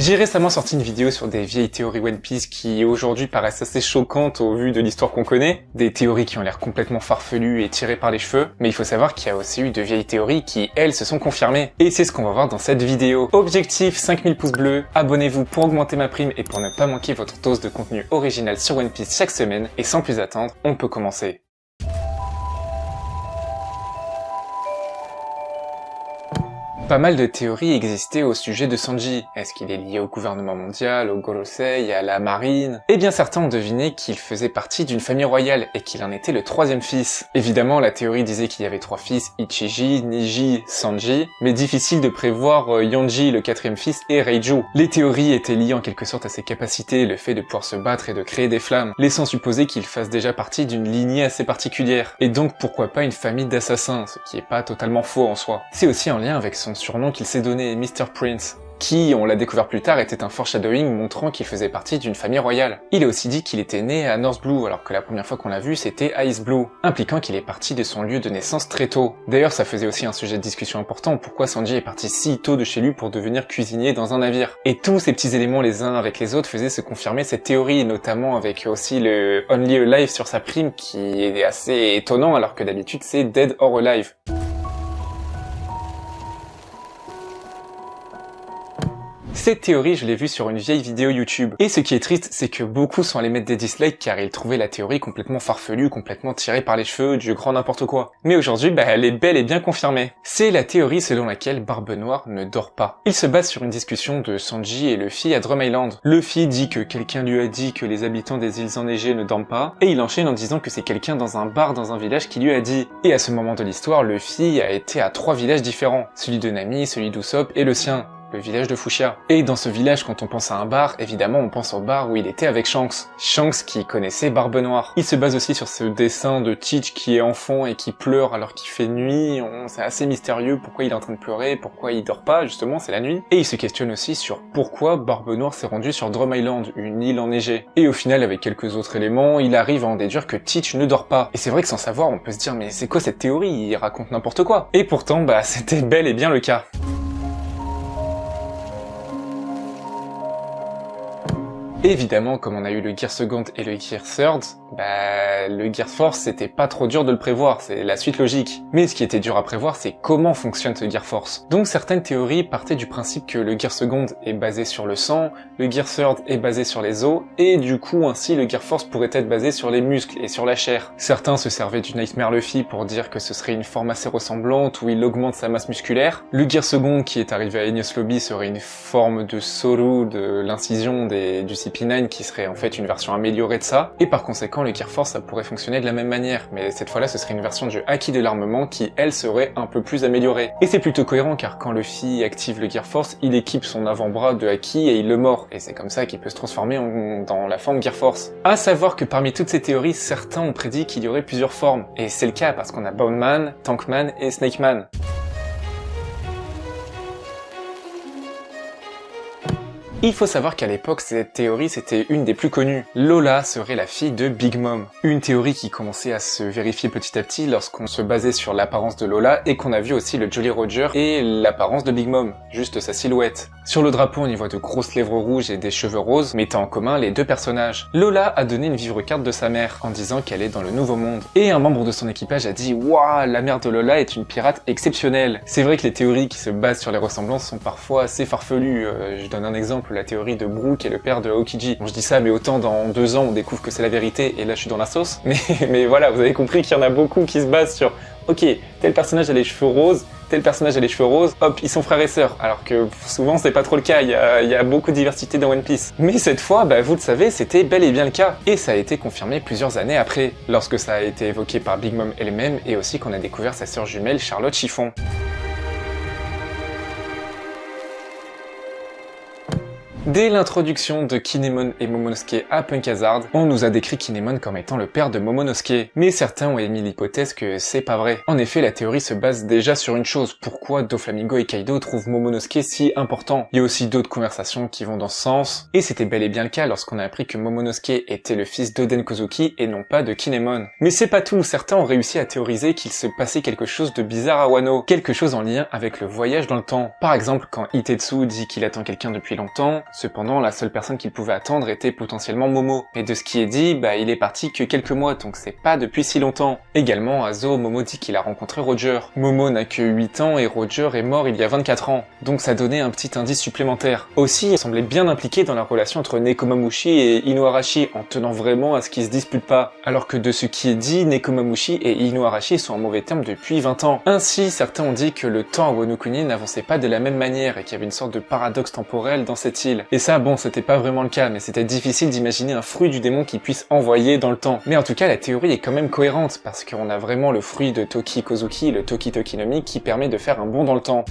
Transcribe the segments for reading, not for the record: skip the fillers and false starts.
J'ai récemment sorti une vidéo sur des vieilles théories One Piece qui aujourd'hui paraissent assez choquantes au vu de l'histoire qu'on connaît, des théories qui ont l'air complètement farfelues et tirées par les cheveux, mais il faut savoir qu'il y a aussi eu de vieilles théories qui, elles, se sont confirmées. Et c'est ce qu'on va voir dans cette vidéo. Objectif 5000 pouces bleus, abonnez-vous pour augmenter ma prime et pour ne pas manquer votre dose de contenu original sur One Piece chaque semaine, et sans plus attendre, on peut commencer. Pas mal de théories existaient au sujet de Sanji. Est-ce qu'il est lié au gouvernement mondial, au Gorosei, à la marine? Eh bien certains ont deviné qu'il faisait partie d'une famille royale et qu'il en était le troisième fils. Évidemment la théorie disait qu'il y avait trois fils, Ichiji, Niji, Sanji, mais difficile de prévoir Yonji, le quatrième fils, et Reiju. Les théories étaient liées en quelque sorte à ses capacités, le fait de pouvoir se battre et de créer des flammes, laissant supposer qu'il fasse déjà partie d'une lignée assez particulière, et donc pourquoi pas une famille d'assassins, ce qui est pas totalement faux en soi. C'est aussi en lien avec son surnom qu'il s'est donné, Mr. Prince, qui, on l'a découvert plus tard, était un foreshadowing montrant qu'il faisait partie d'une famille royale. Il a aussi dit qu'il était né à North Blue, alors que la première fois qu'on l'a vu, c'était Ice Blue, impliquant qu'il est parti de son lieu de naissance très tôt. D'ailleurs, ça faisait aussi un sujet de discussion important, pourquoi Sanji est parti si tôt de chez lui pour devenir cuisinier dans un navire. Et tous ces petits éléments les uns avec les autres faisaient se confirmer cette théorie, notamment avec aussi le Only Alive sur sa prime, qui est assez étonnant, alors que d'habitude c'est Dead or Alive. Cette théorie, je l'ai vue sur une vieille vidéo YouTube. Et ce qui est triste, c'est que beaucoup sont allés mettre des dislikes car ils trouvaient la théorie complètement farfelue, complètement tirée par les cheveux, du grand n'importe quoi. Mais aujourd'hui, elle est bel et bien confirmée. C'est la théorie selon laquelle Barbe Noire ne dort pas. Il se base sur une discussion de Sanji et Luffy à Drum Island. Luffy dit que quelqu'un lui a dit que les habitants des îles enneigées ne dorment pas, et il enchaîne en disant que c'est quelqu'un dans un bar dans un village qui lui a dit. Et à ce moment de l'histoire, Luffy a été à 3 villages différents. Celui de Nami, celui d'Usopp et le sien, le village de Fushia. Et dans ce village, quand on pense à un bar, évidemment on pense au bar où il était avec Shanks. Shanks qui connaissait Barbe Noire. Il se base aussi sur ce dessin de Teach qui est enfant et qui pleure alors qu'il fait nuit. C'est assez mystérieux pourquoi il est en train de pleurer, pourquoi il dort pas, justement c'est la nuit. Et il se questionne aussi sur pourquoi Barbe Noire s'est rendue sur Drum Island, une île enneigée. Et au final, avec quelques autres éléments, il arrive à en déduire que Teach ne dort pas. Et c'est vrai que sans savoir, on peut se dire mais c'est quoi cette théorie? Il raconte n'importe quoi. Et pourtant, c'était bel et bien le cas. Évidemment, comme on a eu le Gear Second et le Gear Third, le Gear Force c'était pas trop dur de le prévoir, c'est la suite logique. Mais ce qui était dur à prévoir, c'est comment fonctionne ce Gear Force. Donc certaines théories partaient du principe que le Gear Second est basé sur le sang, le Gear Third est basé sur les os, et du coup ainsi le Gear Force pourrait être basé sur les muscles et sur la chair. Certains se servaient du Nightmare Luffy pour dire que ce serait une forme assez ressemblante où il augmente sa masse musculaire. Le Gear Second qui est arrivé à Enies Lobby serait une forme de Soru, de l'incision du CP9 qui serait en fait une version améliorée de ça, et par conséquent le Gear Force ça pourrait fonctionner de la même manière, mais cette fois-là ce serait une version du Haki de l'armement qui elle serait un peu plus améliorée. Et c'est plutôt cohérent car quand Luffy active le Gear Force, il équipe son avant-bras de Haki et il le mord, et c'est comme ça qu'il peut se transformer dans la forme Gear Force. À savoir que parmi toutes ces théories, certains ont prédit qu'il y aurait plusieurs formes, et c'est le cas parce qu'on a Bone Man, Tank Man et Snake Man. Il faut savoir qu'à l'époque, cette théorie c'était une des plus connues. Lola serait la fille de Big Mom. Une théorie qui commençait à se vérifier petit à petit lorsqu'on se basait sur l'apparence de Lola et qu'on a vu aussi le Jolly Roger et l'apparence de Big Mom, juste sa silhouette. Sur le drapeau, on y voit de grosses lèvres rouges et des cheveux roses, mettant en commun les deux personnages. Lola a donné une vivre carte de sa mère, en disant qu'elle est dans le Nouveau Monde. Et un membre de son équipage a dit « Waouh, la mère de Lola est une pirate exceptionnelle ». C'est vrai que les théories qui se basent sur les ressemblances sont parfois assez farfelues. Je donne un exemple, la théorie de Brook qui est le père de Aokiji. Bon, je dis ça, mais autant dans 2 ans on découvre que c'est la vérité, et là je suis dans la sauce. Mais voilà, vous avez compris qu'il y en a beaucoup qui se basent sur « Ok, tel personnage a les cheveux roses, tel personnage a les cheveux roses, hop, ils sont frères et sœurs », alors que souvent c'est pas trop le cas, il y a beaucoup de diversité dans One Piece. Mais cette fois, vous le savez, c'était bel et bien le cas, et ça a été confirmé plusieurs années après, lorsque ça a été évoqué par Big Mom elle-même, et aussi qu'on a découvert sa sœur jumelle Charlotte Chiffon. Dès l'introduction de Kinemon et Momonosuke à Punk Hazard, on nous a décrit Kinemon comme étant le père de Momonosuke, mais certains ont émis l'hypothèse que c'est pas vrai. En effet, la théorie se base déjà sur une chose, pourquoi Doflamingo et Kaido trouvent Momonosuke si important. Il y a aussi d'autres conversations qui vont dans ce sens, et c'était bel et bien le cas lorsqu'on a appris que Momonosuke était le fils d'Oden Kozuki et non pas de Kinemon. Mais c'est pas tout, certains ont réussi à théoriser qu'il se passait quelque chose de bizarre à Wano, quelque chose en lien avec le voyage dans le temps. Par exemple, quand Itetsu dit qu'il attend quelqu'un depuis longtemps, Cependant, la seule personne qu'il pouvait attendre était potentiellement Momo. Et de ce qui est dit, il est parti que quelques mois, donc c'est pas depuis si longtemps. Également, à Zo, Momo dit qu'il a rencontré Roger. Momo n'a que 8 ans et Roger est mort il y a 24 ans. Donc ça donnait un petit indice supplémentaire. Aussi, il semblait bien impliqué dans la relation entre Nekomamushi et Inuarashi, en tenant vraiment à ce qu'ils se disputent pas. Alors que de ce qui est dit, Nekomamushi et Inuarashi sont en mauvais termes depuis 20 ans. Ainsi, certains ont dit que le temps à Wano Kuni n'avançait pas de la même manière et qu'il y avait une sorte de paradoxe temporel dans cette île. Et ça, bon, c'était pas vraiment le cas, mais c'était difficile d'imaginer un fruit du démon qui puisse envoyer dans le temps. Mais en tout cas, la théorie est quand même cohérente, parce qu'on a vraiment le fruit de Toki Kozuki, le Toki Toki no Mi, qui permet de faire un bond dans le temps.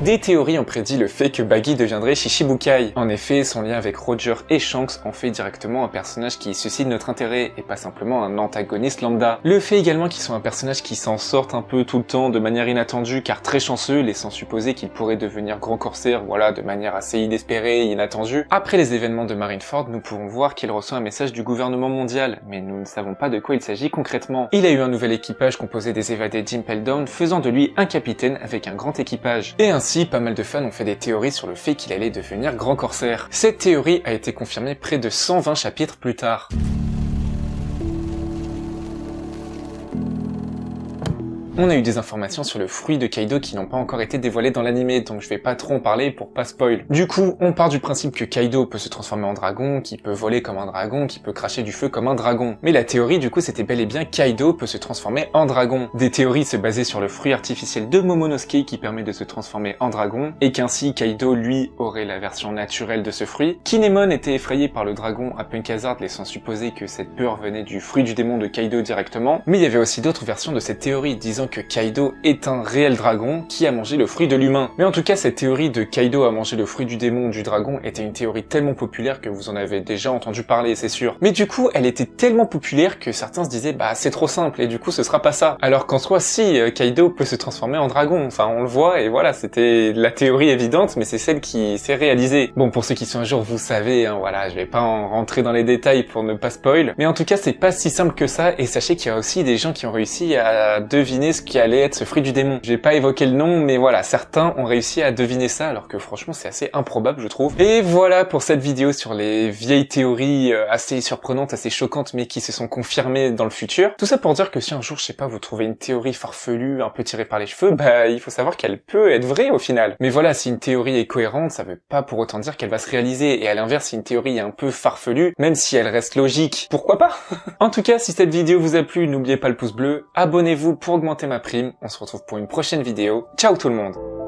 Des théories ont prédit le fait que Buggy deviendrait Shishibukai. En effet, son lien avec Roger et Shanks en fait directement un personnage qui suscite notre intérêt, et pas simplement un antagoniste lambda. Le fait également qu'ils soient un personnage qui s'en sorte un peu tout le temps de manière inattendue, car très chanceux, laissant supposer qu'il pourrait devenir grand corsaire, voilà, de manière assez inespérée et inattendue. Après les événements de Marineford, nous pouvons voir qu'il reçoit un message du gouvernement mondial, mais nous ne savons pas de quoi il s'agit concrètement. Il a eu un nouvel équipage composé des évadés d'Impel Down, faisant de lui un capitaine avec un grand équipage. Et ainsi, pas mal de fans ont fait des théories sur le fait qu'il allait devenir grand corsaire. Cette théorie a été confirmée près de 120 chapitres plus tard. On a eu des informations sur le fruit de Kaido qui n'ont pas encore été dévoilées dans l'anime, donc je vais pas trop en parler pour pas spoil. Du coup, on part du principe que Kaido peut se transformer en dragon, qu'il peut voler comme un dragon, qu'il peut cracher du feu comme un dragon. Mais la théorie du coup c'était bel et bien Kaido peut se transformer en dragon. Des théories se basaient sur le fruit artificiel de Momonosuke qui permet de se transformer en dragon, et qu'ainsi Kaido lui aurait la version naturelle de ce fruit. Kinemon était effrayé par le dragon à Punk Hazard, laissant supposer que cette peur venait du fruit du démon de Kaido directement, mais il y avait aussi d'autres versions de cette théorie disant que Kaido est un réel dragon qui a mangé le fruit de l'humain. Mais en tout cas, cette théorie de Kaido a mangé le fruit du démon du dragon était une théorie tellement populaire que vous en avez déjà entendu parler, c'est sûr. Mais du coup, elle était tellement populaire que certains se disaient c'est trop simple et du coup ce sera pas ça. Alors qu'en soi si, Kaido peut se transformer en dragon, enfin on le voit et voilà, c'était la théorie évidente mais c'est celle qui s'est réalisée. Bon, pour ceux qui sont un jour, vous savez, voilà, je vais pas en rentrer dans les détails pour ne pas spoil, mais en tout cas c'est pas si simple que ça, et sachez qu'il y a aussi des gens qui ont réussi à deviner ce qui allait être ce fruit du démon. Je vais pas évoquer le nom, mais voilà, certains ont réussi à deviner ça, alors que franchement c'est assez improbable je trouve. Et voilà pour cette vidéo sur les vieilles théories assez surprenantes, assez choquantes, mais qui se sont confirmées dans le futur. Tout ça pour dire que si un jour, je sais pas, vous trouvez une théorie farfelue, un peu tirée par les cheveux, il faut savoir qu'elle peut être vraie au final. Mais voilà, si une théorie est cohérente, ça veut pas pour autant dire qu'elle va se réaliser, et à l'inverse, si une théorie est un peu farfelue, même si elle reste logique, pourquoi pas? En tout cas, si cette vidéo vous a plu, n'oubliez pas le pouce bleu, abonnez-vous pour augmenter ma prime, on se retrouve pour une prochaine vidéo. Ciao tout le monde!